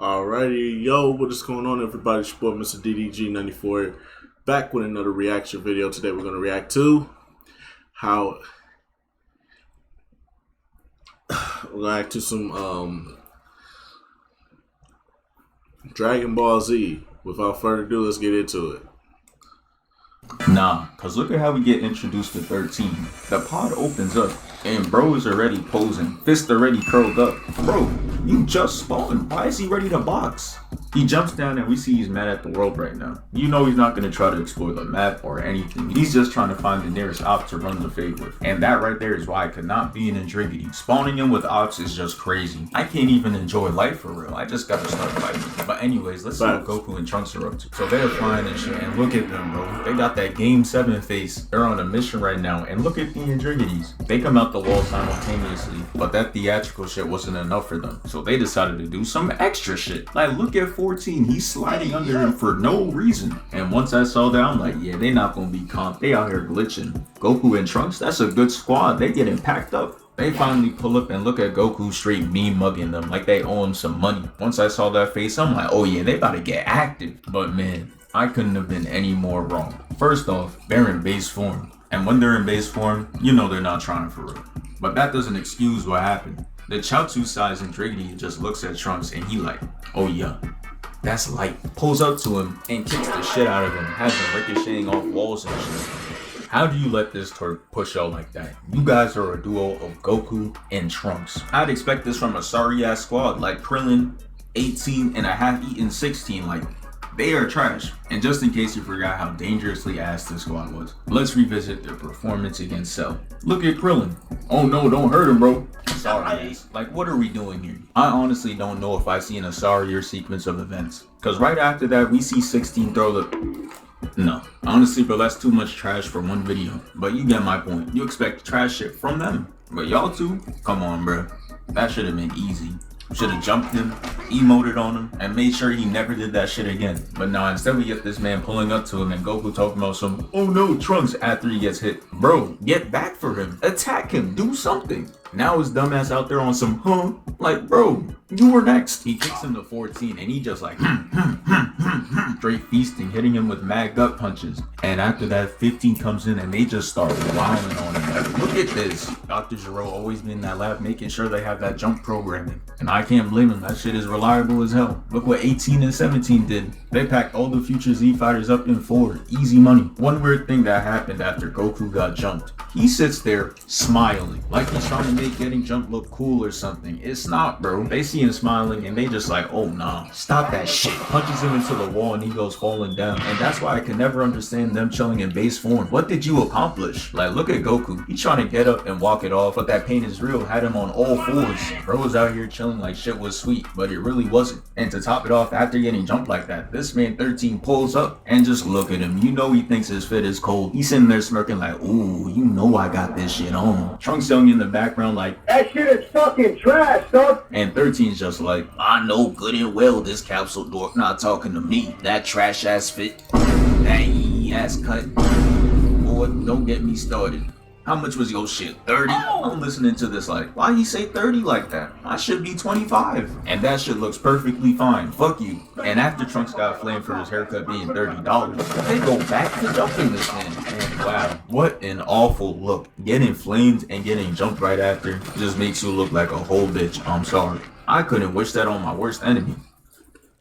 Alrighty, yo, what is going on, everybody? It's your boy, Mr. DDG94, back with another reaction video. Today we're going to react to how we're going to react to some Dragon Ball Z. Without further ado, let's get into it. Nah, cause look at how we get introduced to 13. The pod opens up and bro is already posing, fist already curled up. Bro, you just spawned. Why is he ready to box? He jumps down and we see he's mad at the world right now. You know he's not gonna try to explore the map or anything. He's just trying to find the nearest op to run the fade with. And that right there is why I could not be an Andriggity. Spawning him with ops is just crazy. I can't even enjoy life for real. I just gotta start fighting. But anyways, let's see what Goku and Trunks are up to. So they're flying and shit, and look at them, bro. They got that Game 7 face. They're on a mission right now, and look at the Andriggities. They come out the wall simultaneously, but that theatrical shit wasn't enough for them. So they decided to do some extra shit. Like, look at 14. He's sliding under him for no reason. And once I saw that, I'm like, yeah, they not gonna be comp. They out here glitching. Goku and Trunks, that's a good squad. They getting packed up. They finally pull up and look at Goku straight mean mugging them like they owe him some money. Once I saw that face, I'm like, oh yeah, they about to get active. But man, I couldn't have been any more wrong. First off, they're in base form. And when they're in base form, you know they're not trying for real. But that doesn't excuse what happened. The Chaozu size Andriggity just looks at Trunks and he like, oh yeah, that's light. Pulls up to him and kicks the shit out of him, has him ricocheting off walls and shit. How do you let this turd push out like that? You guys are a duo of Goku and Trunks. I'd expect this from a sorry ass squad like Krillin, 18 and a half eaten 16. Like, they are trash. And just in case you forgot how dangerously ass this squad was, let's revisit their performance against Cell. Look at Krillin. Oh no, don't hurt him, bro. Sorry ass. Like, what are we doing here? I honestly don't know if I've seen a sorrier sequence of events. Cause right after that, we see 16 throw the... No, honestly, bro, that's too much trash for one video. But you get my point. You expect trash shit from them. But y'all two? Come on, bro. That should have been easy. Should have jumped him, emoted on him, and made sure he never did that shit again. But nah, instead we get this man pulling up to him and Goku talking about some, oh no, Trunks, after he gets hit. Bro, get back for him. Attack him. Do something. Now his dumbass out there on some, like, bro, you were next. He kicks him to 14 and he just like, straight feasting, hitting him with mad gut punches. And after that, 15 comes in and they just start wilding on him. Like, look at this. Dr. Gero always been in that lab making sure they have that jump programming. And I can't blame him. That shit is reliable as hell. Look what 18 and 17 did. They packed all the future Z fighters up in 4. Easy money. One weird thing that happened after Goku got jumped. He sits there smiling like he's trying to make getting jumped look cool or something. It's not, bro. They see him smiling and they just like, oh nah, stop that shit. Punches him into the wall and he goes falling down. And that's why I can never understand them chilling in base form. What did you accomplish? Like, look at Goku. He's trying to get up and walk it off, but that pain is real. Had him on all fours. Bro was out here chilling like shit was sweet, but it really wasn't. And to top it off, after getting jumped like that, this man 13 pulls up and just look at him. You know he thinks his fit is cold. He's sitting there smirking like, ooh, you know I got this shit on. Trunks yelling in the background like, that shit is fucking trash, dog. And 13's just like, I know good and well this capsule dork not talking to me. That trash ass fit, that ass cut. Boy, don't get me started. How much was your shit? 30? I'm listening to this like, why he say 30 like that? I should be 25. And that shit looks perfectly fine. Fuck you. And after Trunks got flamed for his haircut being $30, they go back to jumping this man. And wow, what an awful look. Getting flamed and getting jumped right after just makes you look like a whole bitch. I'm sorry. I couldn't wish that on my worst enemy.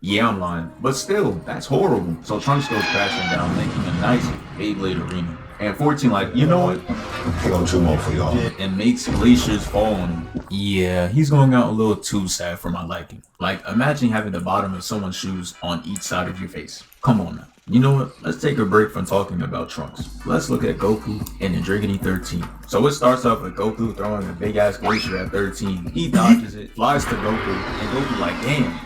Yeah, I'm lying. But still, that's horrible. So Trunks goes crashing down, making a nice Beyblade arena. And 14 like, you know what? I got 2 more for y'all. And makes glaciers fall on him. Yeah, he's going out a little too sad for my liking. Like, imagine having the bottom of someone's shoes on each side of your face. Come on now. You know what? Let's take a break from talking about Trunks. Let's look at Goku and Andriggity 13. So it starts off with Goku throwing a big ass glacier at 13. He dodges it, flies to Goku, and Goku like, damn.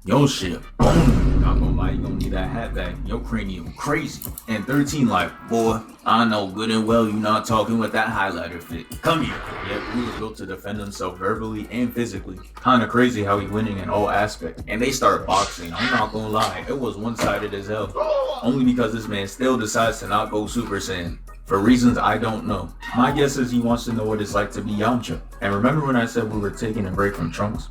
Yo shit, boom. Not gonna lie, you gonna need that hat back. Your cranium crazy. And 13 like, boy, I know good and well you not talking with that highlighter fit. Come here. Yep, he was built to defend himself verbally and physically. Kinda crazy how he winning in all aspects. And they start boxing. I'm not gonna lie, it was one-sided as hell. Only because this man still decides to not go Super Saiyan. For reasons I don't know. My guess is he wants to know what it's like to be Yamcha. And remember when I said we were taking a break from Trunks?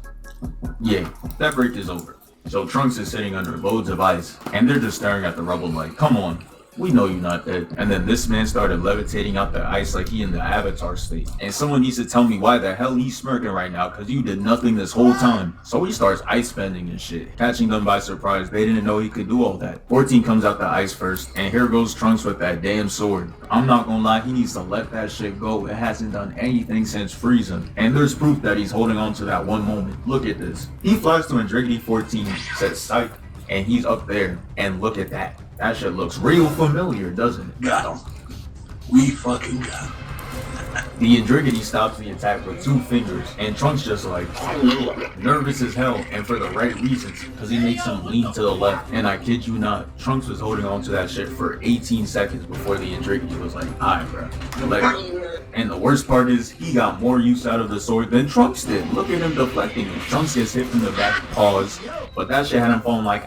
Yeah, that break is over. So Trunks is sitting under loads of ice, and they're just staring at the rubble like, come on, we know you're not dead. And then this man started levitating out the ice like he in the Avatar state. And someone needs to tell me why the hell he's smirking right now, cause you did nothing this whole time. So he starts ice bending and shit, catching them by surprise. They didn't know he could do all that. 14 comes out the ice first, and here goes Trunks with that damn sword. I'm not gonna lie, he needs to let that shit go. It hasn't done anything since Frieza. And there's proof that he's holding on to that one moment. Look at this. He flies to Andriggity 14, says psych, and he's up there, and look at that. That shit looks real familiar, doesn't it? Got him. We fucking got him. The Andriggity stops the attack with 2 fingers, and Trunks just like, nervous as hell, and for the right reasons, because he makes him lean to the left. And I kid you not, Trunks was holding on to that shit for 18 seconds before the Andriggity was like, alright bro, let go. And the worst part is, he got more use out of the sword than Trunks did. Look at him deflecting it. Trunks gets hit from the back, pause, but that shit had him falling like,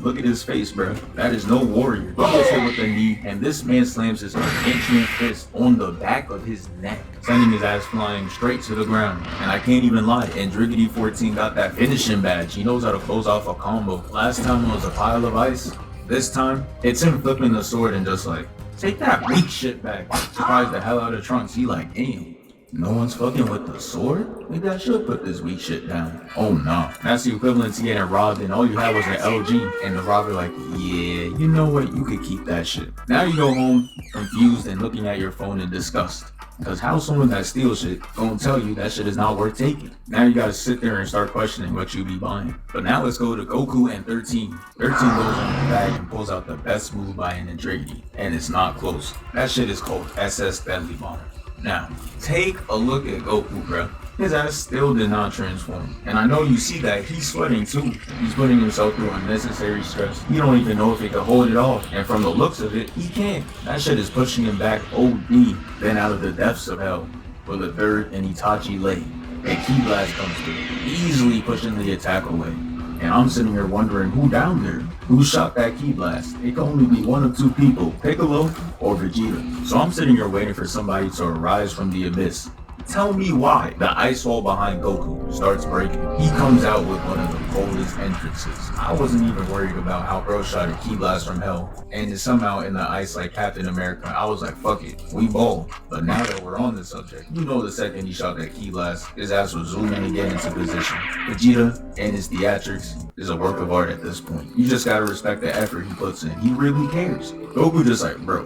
look at his face, bro. That is no warrior. He gets hit with the knee, and this man slams his gargantuan fist on the back of his neck, sending his ass flying straight to the ground. And I can't even lie, Andriggity 14 got that finishing badge. He knows how to close off a combo. Last time it was a pile of ice. This time, it's him flipping the sword and just like, take that weak shit back. Surprised the hell out of Trunks. He like, damn, no one's fucking with the sword? Maybe I should put this weak shit down. Oh no. That's the equivalent to getting robbed and all you had was an LG. And the robber like, yeah, you know what? You could keep that shit. Now you go home confused and looking at your phone in disgust. Cause how someone that steals shit gonna tell you that shit is not worth taking? Now you gotta sit there and start questioning what you be buying. But now let's go to Goku and 13. 13 goes on the bag and pulls out the best move by an Andriggity. And it's not close. That shit is called SS Deadly Bomb. Now, take a look at Goku, bro. His ass still did not transform. And I know you see that he's sweating too. He's putting himself through unnecessary stress. He don't even know if he can hold it off. And from the looks of it, he can't. That shit is pushing him back OD. Then out of the depths of hell, for the third and Itachi lay, a Ki Blast comes through, easily pushing the attack away. And I'm sitting here wondering who down there? Who shot that Ki Blast? It can only be one of 2 people, Piccolo or Vegeta. So I'm sitting here waiting for somebody to arise from the abyss. Tell me why the ice wall behind Goku starts breaking. He comes out with one of the coldest entrances. I wasn't even worried about how bro shot a Ki Blast from hell and is somehow in the ice like Captain America. I was like, fuck it, we ball. But now that we're on the subject, you know the second he shot that Ki Blast, his ass was zooming again into position. Vegeta and his theatrics is a work of art at this point. You just gotta respect the effort he puts in. He really cares. Goku just like, bro,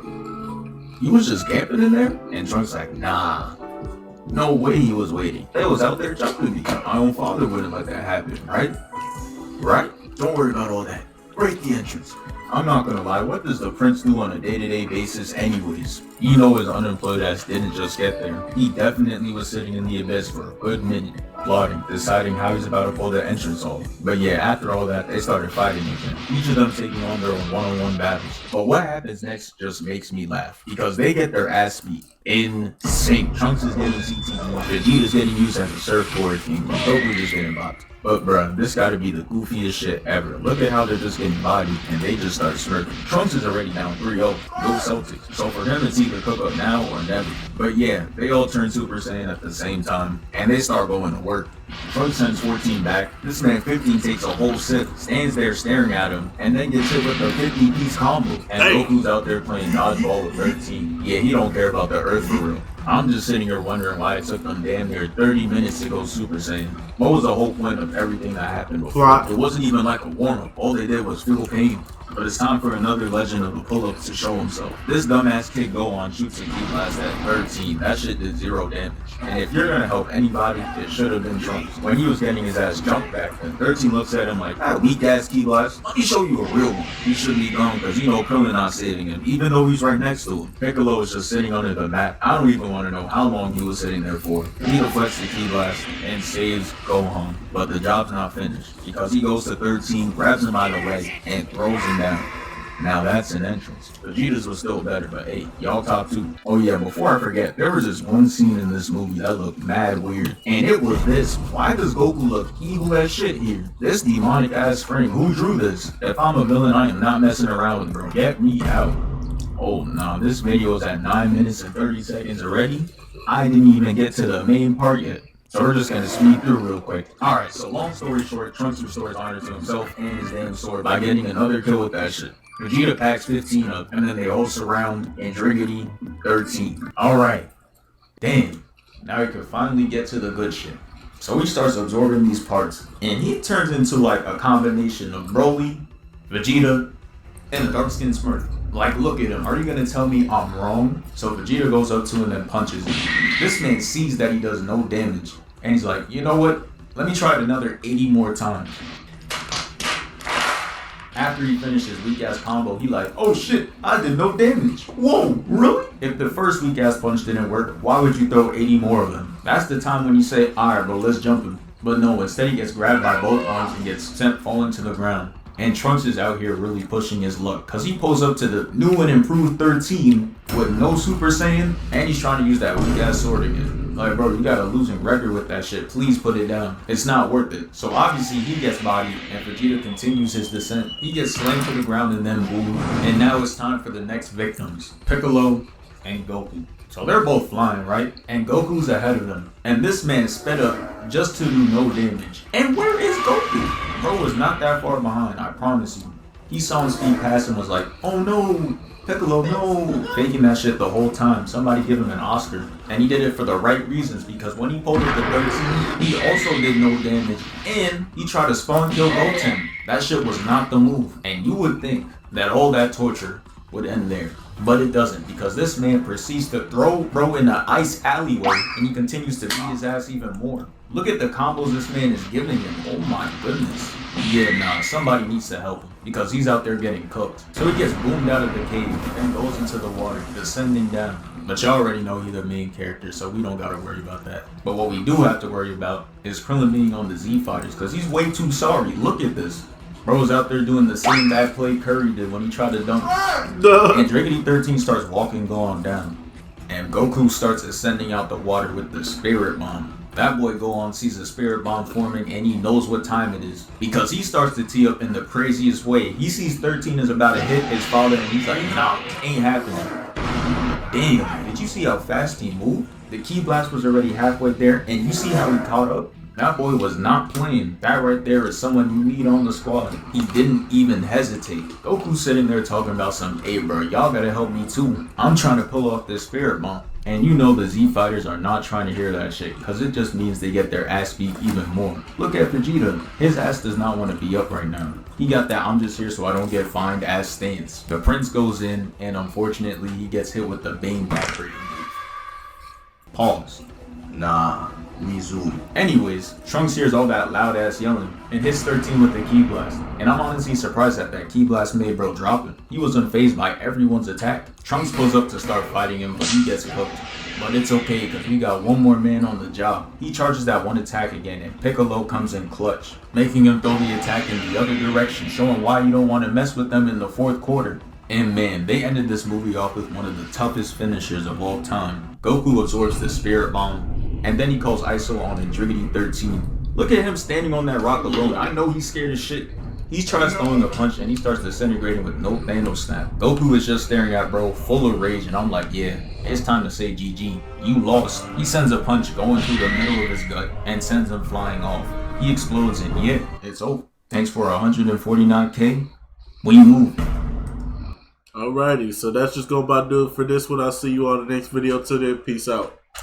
you was just camping in there? And Trunks like, nah. No way he was waiting. They was out there jumping me. My own father wouldn't let that happen, right? Right? Don't worry about all that. Break the entrance. I'm not gonna lie, what does the prince do on a day-to-day basis anyways? You know his unemployed ass didn't just get there. He definitely was sitting in the abyss for a good minute, plotting, deciding how he's about to pull the entrance off. But yeah, after all that, they started fighting again. Each of them taking on their own one-on-one battles. But what happens next just makes me laugh, because they get their ass beat. Insane. Trunks is getting CTE, Vegeta's getting used as a surfboard, and Goku is getting bopped. But bruh, this gotta be the goofiest shit ever. Look at how they're just getting bodied, and they just start smirking. Trunks is already down 3-0. Go Celtics. So for him, it's either cook up now or never. But yeah, they all turn Super Saiyan at the same time, and they start going to work. Trunks sends 14 back. This man 15 takes a whole sip, stands there staring at him, and then gets hit with a 50-piece combo. And Goku's out there playing dodgeball with 13. Yeah, he don't care about the earth for real. I'm just sitting here wondering why it took them damn near 30 minutes to go Super Saiyan. What was the whole point of everything that happened before? It wasn't even like a warm-up. All they did was feel pain. But it's time for another legend of the pull-up to show himself. This dumbass kid Gohan shoots a Ki Blast at 13. That shit did 0 damage. And if you're gonna help anybody, it should have been Trunks. When he was getting his ass jumped back, and 13 looks at him like, that weak ass Ki Blast, let me show you a real one. He should be gone because you know Krillin not saving him, even though he's right next to him. Piccolo is just sitting under the mat. I don't even want to know how long he was sitting there for. He deflects the Ki Blast and saves Gohan. But the job's not finished, because he goes to 13, grabs him by the leg, and throws him down. Now that's an entrance. Vegeta's was still better, but hey, y'all top 2. Oh yeah, before I forget, there was this one scene in this movie that looked mad weird. And it was this. Why does Goku look evil as shit here? This demonic ass frame, who drew this? If I'm a villain, I am not messing around with, bro. Get me out. Oh nah, this video is at 9 minutes and 30 seconds already. I didn't even get to the main part yet. So we're just gonna speed through real quick. Alright, so long story short, Trunks restores honor to himself and his damn sword by getting another kill with that shit. Vegeta packs 15 up, and then they all surround Andriggity 13. Alright. Damn. Now we can finally get to the good shit. So he starts absorbing these parts, and he turns into like a combination of Broly, Vegeta, and a dark-skinned Smurf. Like, look at him. Are you gonna tell me I'm wrong? So Vegeta goes up to him and punches him. This man sees that he does no damage, and he's like, you know what? Let me try it another 80 more times. After he finishes weak-ass combo, he like, oh shit, I did no damage. Whoa, really? If the first weak-ass punch didn't work, why would you throw 80 more of them? That's the time when you say, alright bro, let's jump him. But no, instead he gets grabbed by both arms and gets sent falling to the ground. And Trunks is out here really pushing his luck, cause he pulls up to the new and improved 13 with no Super Saiyan, and he's trying to use that weak-ass sword again. Like, bro, you got a losing record with that shit. Please put it down. It's not worth it. So obviously he gets bodied, and Vegeta continues his descent. He gets slammed to the ground and then boom. And now it's time for the next victims, Piccolo and Goku. So they're both flying, right? And Goku's ahead of them. And this man sped up just to do no damage. And where is Goku? Bro was not that far behind, I promise you. He saw him speed past and was like, oh no, Piccolo, no. Faking that shit the whole time. Somebody give him an Oscar. And he did it for the right reasons, because when he pulled up the 13, he also did no damage. And he tried to spawn kill Goten. That shit was not the move. And you would think that all that torture would end there. But it doesn't, because this man proceeds to throw bro in the ice alleyway, and he continues to beat his ass even more. Look at the combos this man is giving him. Oh my goodness. Yeah, nah, somebody needs to help him, because he's out there getting cooked. So he gets boomed out of the cave and goes into the water, descending down. But you already know he's the main character, so we don't gotta worry about that. But what we do have to worry about is Krillin being on the Z Fighters, because he's way too sorry. Look at this. Bro's out there doing the same bad play Curry did when he tried to dunk. And Andriggity 13 starts walking Gohan down. And Goku starts ascending out the water with the Spirit Bomb. That boy Gohan sees the Spirit Bomb forming and he knows what time it is. Because he starts to tee up in the craziest way. He sees 13 is about to hit his father and he's like, nah, ain't happening. Damn, did you see how fast he moved? The Ki Blast was already halfway there and you see how he caught up? That boy was not playing. That right there is someone you need on the squad. He didn't even hesitate. Goku's sitting there talking about some, hey bro, y'all gotta help me too. I'm trying to pull off this Spirit Bomb. And you know the Z Fighters are not trying to hear that shit, because it just means they get their ass beat even more. Look at Vegeta. His ass does not want to be up right now. He got that I'm just here so I don't get fined ass stance. The Prince goes in, and unfortunately he gets hit with the Bane backbreaking move. Pause. Nah, Mizu. Anyways, Trunks hears all that loud ass yelling and hits 13 with the Ki Blast. And I'm honestly surprised that Ki Blast made bro drop it. He was unfazed by everyone's attack. Trunks pulls up to start fighting him, but he gets cooked. But it's okay, because we got one more man on the job. He charges that one attack again, and Piccolo comes in clutch, making him throw the attack in the other direction, showing why you don't want to mess with them in the fourth quarter. And man, they ended this movie off with one of the toughest finishers of all time. Goku absorbs the Spirit Bomb, and then he calls ISO on Andriggity 13. Look at him standing on that rock alone. I know he's scared as shit. He tries throwing a punch and he starts disintegrating with no Thanos snap. Goku is just staring at bro, full of rage, and I'm like, yeah, it's time to say GG. You lost. He sends a punch going through the middle of his gut and sends him flying off. He explodes and yeah, it's over. Thanks for 149K. We move. Alrighty, so that's just gonna about do it for this one. I'll see you on the next video. Till then, peace out.